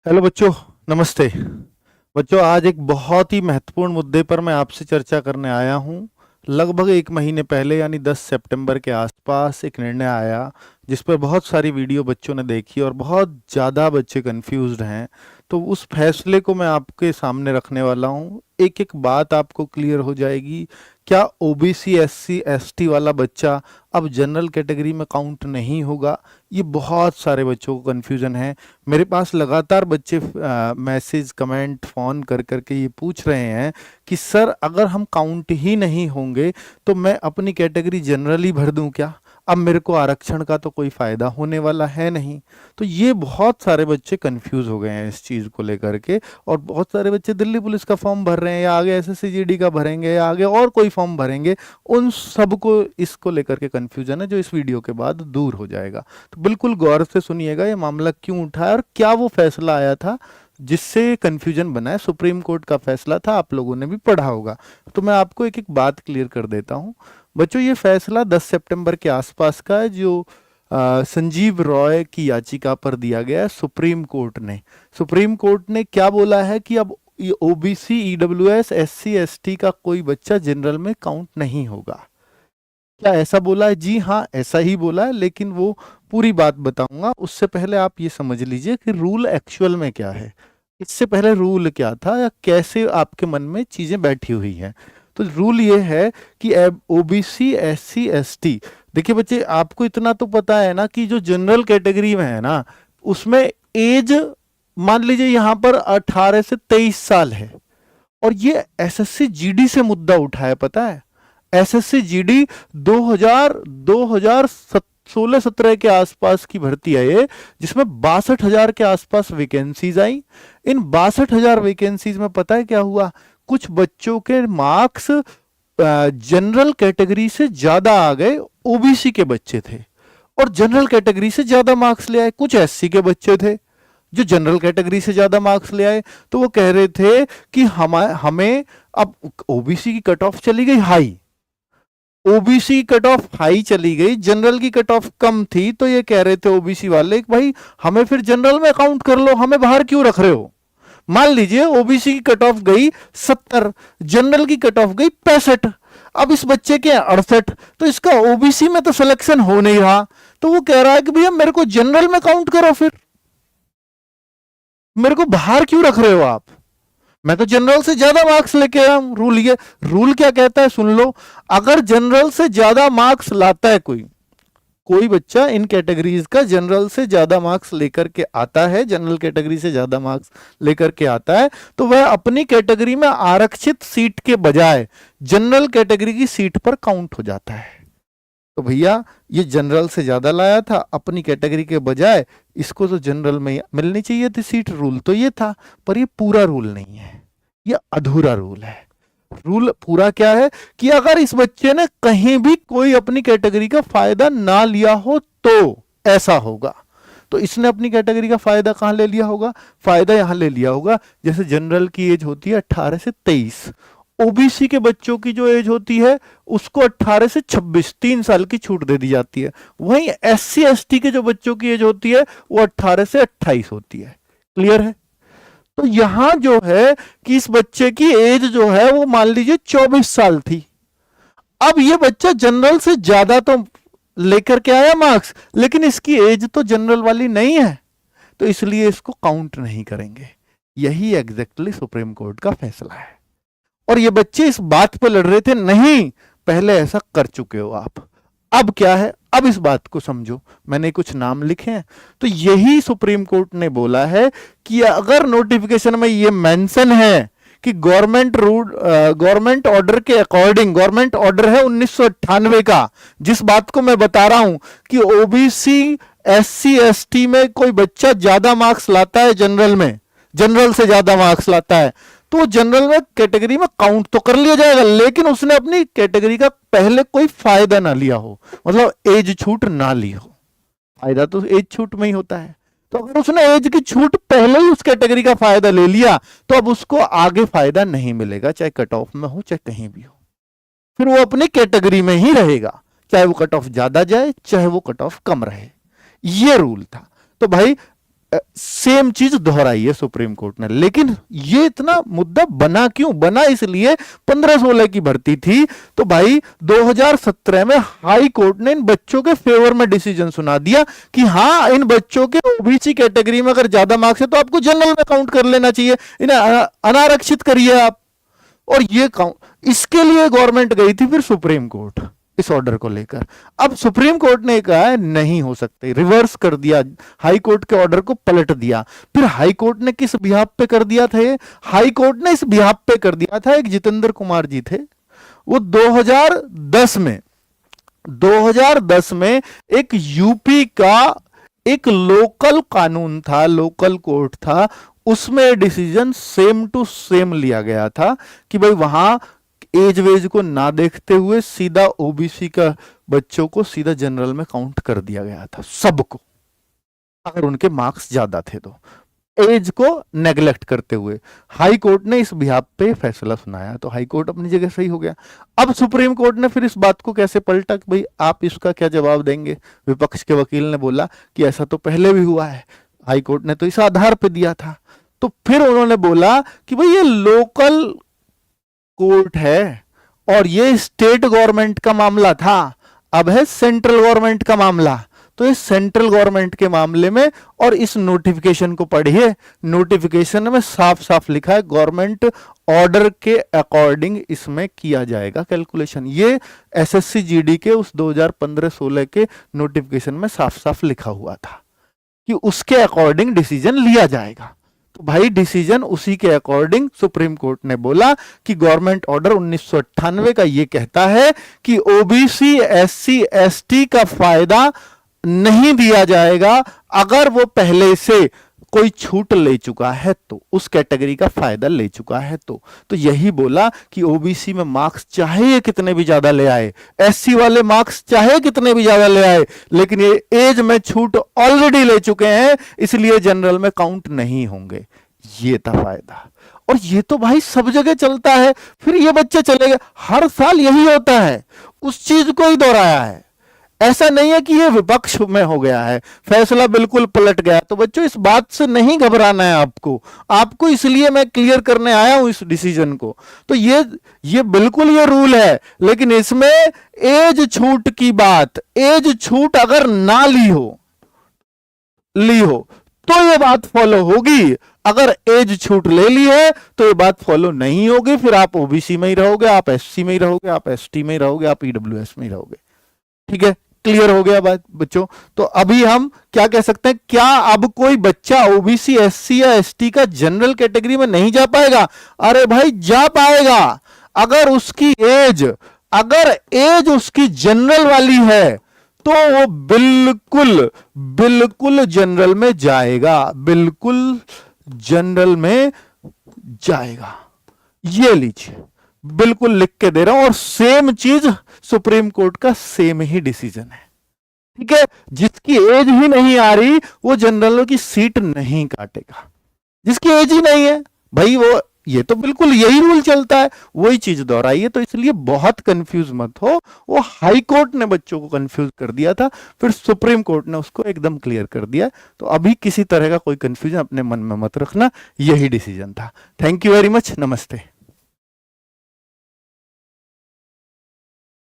Hello बच्चों, नमस्ते। बच्चों, आज एक बहुत ही महत्वपूर्ण मुद्दे पर मैं आपसे चर्चा करने आया हूँ। लगभग 1 महीने पहले यानी 10 सितंबर के आसपास एक निर्णय आया जिस पर बहुत सारी वीडियो बच्चों ने देखी और बहुत ज़्यादा बच्चे कंफ्यूज्ड हैं। तो उस फैसले को मैं आपके सामने रखने वाला हूँ। एक एक बात आपको क्लियर हो जाएगी। क्या ओबीसी एससी एसटी वाला बच्चा अब जनरल कैटेगरी में काउंट नहीं होगा? ये बहुत सारे बच्चों को कन्फ्यूज़न है। मेरे पास लगातार बच्चे मैसेज कमेंट फ़ोन कर करके ये पूछ रहे हैं कि सर, अगर हम काउंट ही नहीं होंगे तो मैं अपनी कैटेगरी जनरली भर दूं क्या? अब मेरे को आरक्षण का तो कोई फ़ायदा होने वाला है नहीं। तो ये बहुत सारे बच्चे कंफ्यूज हो गए हैं इस चीज़ को लेकर के। और बहुत सारे बच्चे दिल्ली पुलिस का फॉर्म भर रहे हैं, या आगे एसएससी जीडी का भरेंगे, या आगे और कोई फॉर्म भरेंगे। उन सबको इसको लेकर के कन्फ्यूजन है, जो इस वीडियो के बाद दूर हो जाएगा। तो बिल्कुल गौर से सुनिएगा, ये मामला क्यों उठा है और क्या वो फैसला आया था जिससे कन्फ्यूजन बना है। सुप्रीम कोर्ट का फैसला था, आप लोगों ने भी पढ़ा होगा। तो मैं आपको एक एक बात क्लियर कर देता हूँ। बच्चों, ये फैसला 10 सितंबर के आसपास का है, जो संजीव रॉय की याचिका पर दिया गया है सुप्रीम कोर्ट ने। सुप्रीम कोर्ट ने क्या बोला है कि अब ओबीसी ईडब्ल्यूएस एससी एसटी का कोई बच्चा जनरल में काउंट नहीं होगा। क्या ऐसा बोला है? जी हाँ, ऐसा ही बोला है, लेकिन वो पूरी बात बताऊंगा। उससे पहले आप ये समझ लीजिए कि रूल एक्चुअल में क्या है। इससे पहले रूल क्या था, या कैसे आपके मन में चीजें बैठी हुई हैं। तो रूल ये है कि ओबीसी एससी एसटी, देखिए बच्चे, आपको इतना तो पता है ना कि जो जनरल कैटेगरी में है ना, उसमें एज मान लीजिए यहाँ पर 18 से 23 साल है। और ये एसएससी जीडी से मुद्दा उठा है, पता है? एसएससी जीडी 2016-17 के आसपास की भर्ती है ये, जिसमें 62,000 के आसपास वैकेंसीज आई। इन 62,000 वैकेंसीज में पता है क्या हुआ? कुछ बच्चों के मार्क्स जनरल कैटेगरी से ज्यादा आ गए, ओबीसी के बच्चे थे, और जनरल कैटेगरी से ज्यादा मार्क्स ले आए कुछ एससी के बच्चे थे जो जनरल कैटेगरी से ज्यादा मार्क्स ले आए। तो वो कह रहे थे कि हमें अब ओबीसी की कट ऑफ चली गई high, OBC cut off high चली गई, जनरल की कट ऑफ कम थी। तो ये कह रहे थे ओबीसी वाले कि भाई हमें फिर जनरल में काउंट कर लो, हमें बाहर क्यों रख रहे हो? मान लीजिए ओबीसी की कट ऑफ गई 70, जनरल की कट ऑफ गई 65, अब इस बच्चे के 68, तो इसका ओबीसी में तो सिलेक्शन हो नहीं रहा। तो वो कह रहा है कि भैया मेरे को जनरल में काउंट करो, फिर मेरे को बाहर क्यों रख रहे हो आप? मैं तो जनरल से ज्यादा मार्क्स लेके आया हूं। रूल क्या कहता है सुन लो। अगर जनरल से ज्यादा मार्क्स लाता है कोई कोई बच्चा इन कैटेगरीज का जनरल से ज्यादा मार्क्स लेकर के आता है, जनरल कैटेगरी से ज्यादा मार्क्स लेकर के आता है, तो वह अपनी कैटेगरी में आरक्षित सीट के बजाय जनरल कैटेगरी की सीट पर काउंट हो जाता है। तो भैया ये जनरल से ज्यादा लाया था, अपनी कैटेगरी के बजाय इसको तो जनरल में मिलनी चाहिए थी सीट। रूल तो ये था, पर ये पूरा रूल नहीं है, ये अधूरा रूल है। रूल पूरा क्या है कि अगर इस बच्चे ने कहीं भी कोई अपनी कैटेगरी का फायदा ना लिया हो तो ऐसा होगा। तो इसने अपनी कैटेगरी का फायदा कहां ले लिया होगा? फायदा यहां ले लिया होगा, जैसे जनरल की एज होती है 18 से 23, ओबीसी के बच्चों की जो एज होती है उसको 18 से 26, 3 साल की छूट दे दी जाती है। वहीं एससी एसटी के जो बच्चों की एज होती है वो 18 से 28 होती है। क्लियर है? तो यहां जो है कि इस बच्चे की एज जो है वो मान लीजिए 24 साल थी। अब ये बच्चा जनरल से ज्यादा तो लेकर के आया मार्क्स, लेकिन इसकी एज तो जनरल वाली नहीं है, तो इसलिए इसको काउंट नहीं करेंगे। यही एग्जैक्टली सुप्रीम कोर्ट का फैसला है। और ये बच्चे इस बात पर लड़ रहे थे, नहीं पहले ऐसा कर चुके हो आप। अब क्या है, अब इस बात को समझो। मैंने कुछ नाम लिखे हैं, तो यही सुप्रीम कोर्ट ने बोला है कि अगर नोटिफिकेशन में ये मेंशन है कि गवर्नमेंट ऑर्डर के अकॉर्डिंग, गवर्नमेंट ऑर्डर है 1998 का, जिस बात को मैं बता रहा हूं कि ओबीसी एससी एसटी में कोई बच्चा ज्यादा मार्क्स लाता है जनरल में, जनरल से ज्यादा मार्क्स लाता है, तो जनरल में कैटेगरी में काउंट तो कर लिया जाएगा, लेकिन उसने अपनी कैटेगरी का पहले कोई फायदा ना लिया हो, मतलब एज छूट ना ली हो। फायदा तो एज छूट में ही होता है। तो अगर उसने एज की छूट पहले ही उस कैटेगरी का फायदा ले लिया तो अब उसको आगे फायदा नहीं मिलेगा, चाहे कट ऑफ में हो चाहे कहीं भी हो। फिर वो अपनी कैटेगरी में ही रहेगा, चाहे वो कट ऑफ ज्यादा जाए चाहे वो कट ऑफ कम रहे। ये रूल था। तो भाई सेम चीज दोहराई है सुप्रीम कोर्ट ने। लेकिन ये इतना मुद्दा बना क्यों? बना इसलिए 15-16 की भर्ती थी तो भाई 2017 में हाई कोर्ट ने इन बच्चों के फेवर में डिसीजन सुना दिया कि हाँ, इन बच्चों के ओबीसी कैटेगरी में अगर ज्यादा मार्क्स है तो आपको जनरल में काउंट कर लेना चाहिए, इन्हें अनारक्षित करिए आप। और ये काउंट, इसके लिए गवर्नमेंट गई थी फिर सुप्रीम कोर्ट इस ऑर्डर को लेकर। अब सुप्रीम कोर्ट ने कहा है नहीं हो सकते, रिवर्स कर दिया, हाई कोर्ट के ऑर्डर को पलट दिया। फिर हाई कोर्ट ने किस बिहाफ पे कर दिया था ये? हाई कोर्ट ने इस बिहाफ पे कर दिया था, एक जितेंद्र कुमार जी थे, वो 2010 में एक यूपी का एक लोकल कानून था, लोकल कोर्ट था, उसमें डिसीजन सेम टू सेम लिया गया था कि भाई वहां एज वेज को ना देखते हुए सीधा ओबीसी का बच्चों को सीधा जनरल में काउंट कर दिया गया था, सबको, अगर उनके मार्क्स ज्यादा थे तो, एज को नेग्लेक्ट करते हुए। हाई कोर्ट ने इस बिहाफ पे फैसला सुनाया तो हाई कोर्ट अपनी जगह सही हो गया। अब सुप्रीम कोर्ट ने फिर इस बात को कैसे पलटा कि भाई आप इसका क्या जवाब देंगे? विपक्ष के वकील ने बोला कि ऐसा तो पहले भी हुआ है, हाई कोर्ट ने तो इस आधार पे दिया था। तो फिर उन्होंने बोला कि भाई ये लोकल कोर्ट है और ये स्टेट गवर्नमेंट का मामला था, अब है सेंट्रल गवर्नमेंट का मामला। तो इस सेंट्रल गवर्नमेंट के मामले में, और इस नोटिफिकेशन को पढ़िए, नोटिफिकेशन में साफ साफ लिखा है गवर्नमेंट ऑर्डर के अकॉर्डिंग इसमें किया जाएगा कैलकुलेशन। ये एसएससी जीडी के उस 2015-16 के नोटिफिकेशन में साफ साफ लिखा हुआ था कि उसके अकॉर्डिंग डिसीजन लिया जाएगा। तो भाई डिसीजन उसी के अकॉर्डिंग सुप्रीम कोर्ट ने बोला कि गवर्नमेंट ऑर्डर 1998 का ये कहता है कि ओबीसी एससी एसटी का फायदा नहीं दिया जाएगा अगर वो पहले से कोई छूट ले चुका है तो, उस कैटेगरी का फायदा ले चुका है तो यही बोला कि ओबीसी में मार्क्स चाहे ये कितने भी ज्यादा ले आए, एससी वाले मार्क्स चाहे कितने भी ज्यादा ले आए, लेकिन ये एज में छूट ऑलरेडी ले चुके हैं, इसलिए जनरल में काउंट नहीं होंगे। ये था फायदा। और ये तो भाई सब जगह चलता है, फिर ये बच्चे चले गए, हर साल यही होता है, उस चीज को ही दोहराया है। ऐसा नहीं है कि ये विपक्ष में हो गया है, फैसला बिल्कुल पलट गया। तो बच्चों इस बात से नहीं घबराना है आपको इसलिए मैं क्लियर करने आया हूं इस डिसीजन को। तो ये बिल्कुल ये रूल है, लेकिन इसमें एज छूट की बात, एज छूट अगर ना ली हो तो ये बात फॉलो होगी, अगर एज छूट ले ली है तो ये बात फॉलो नहीं होगी। फिर आप ओबीसी में ही रहोगे, आप एससी में ही रहोगे, आप एसटी में ही रहोगे, आप ईडब्ल्यूएस में ही रहोगे। ठीक है, क्लियर हो गया बात बच्चों? तो अभी हम क्या कह सकते हैं, क्या अब कोई बच्चा ओबीसी एससी या एसटी का जनरल कैटेगरी में नहीं जा पाएगा? अरे भाई जा पाएगा, अगर एज उसकी जनरल वाली है तो वो बिल्कुल जनरल में जाएगा, बिल्कुल जनरल में जाएगा। ये लीजिए, बिल्कुल लिख के दे रहा हूं, और सेम चीज सुप्रीम कोर्ट का सेम ही डिसीजन है। ठीक है, जिसकी एज ही नहीं आ रही वो जनरल की सीट नहीं काटेगा, जिसकी एज ही नहीं है भाई वो, ये तो बिल्कुल यही रूल चलता है, वही चीज दोहराई है। तो इसलिए बहुत कंफ्यूज मत हो, वो हाई कोर्ट ने बच्चों को कंफ्यूज कर दिया था, फिर सुप्रीम कोर्ट ने उसको एकदम क्लियर कर दिया। तो अभी किसी तरह का कोई कंफ्यूजन अपने मन में मत रखना, यही डिसीजन था। थैंक यू वेरी मच, नमस्ते।